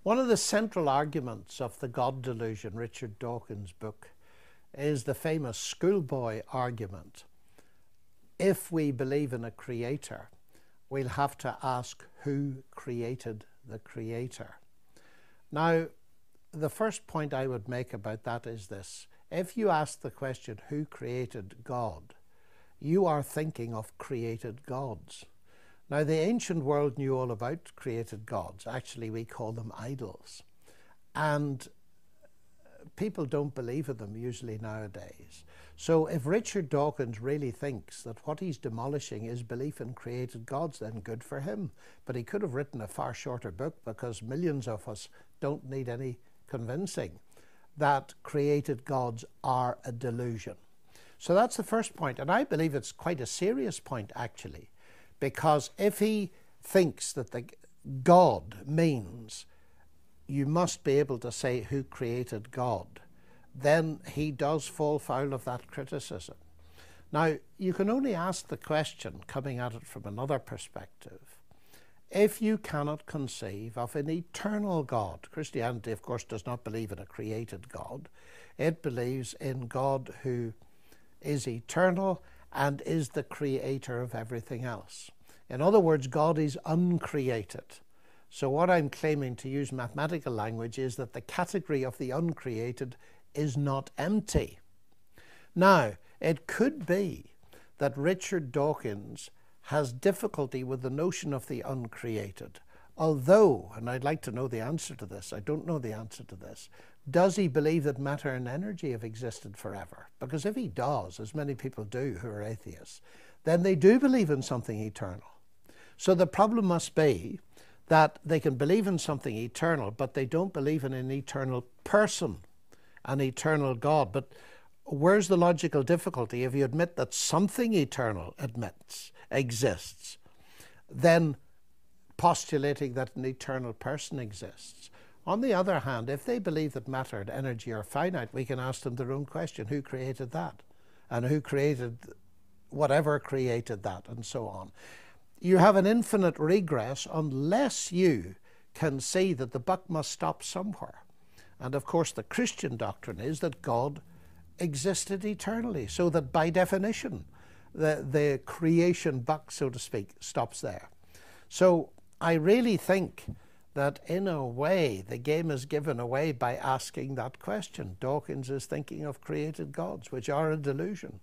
One of the central arguments of the God delusion, Richard Dawkins' book, is the famous schoolboy argument. If we believe in a creator, we'll have to ask who created the creator. Now, the first point I would make about that is this. If you ask the question, who created God, you are thinking of created gods. Now, the ancient world knew all about created gods. Actually, we call them idols. And people don't believe in them usually nowadays. So if Richard Dawkins really thinks that what he's demolishing is belief in created gods, then good for him. But he could have written a far shorter book, because millions of us don't need any convincing that created gods are a delusion. So that's the first point. And I believe it's quite a serious point, actually. Because if he thinks that the God means you must be able to say who created God, then he does fall foul of that criticism. Now, you can only ask the question, coming at it from another perspective, if you cannot conceive of an eternal God. Christianity, of course, does not believe in a created God. It believes in God who is eternal and is the creator of everything else. In other words, God is uncreated. So what I'm claiming, to use mathematical language, is that the category of the uncreated is not empty. Now, it could be that Richard Dawkins has difficulty with the notion of the uncreated. Although, and I'd like to know the answer to this, I don't know the answer to this, does he believe that matter and energy have existed forever? Because if he does, as many people do who are atheists, then they do believe in something eternal. So the problem must be that they can believe in something eternal, but they don't believe in an eternal person, an eternal God. But where's the logical difficulty? If you admit that something eternal exists, then postulating that an eternal person exists. On the other hand, if they believe that matter and energy are finite, we can ask them their own question: who created that? And who created whatever created that, and so on. You have an infinite regress unless you can see that the buck must stop somewhere. And of course, the Christian doctrine is that God existed eternally, so that by definition, the creation buck, so to speak, stops there. So I really think that in a way the game is given away by asking that question. Dawkins is thinking of created gods, which are a delusion.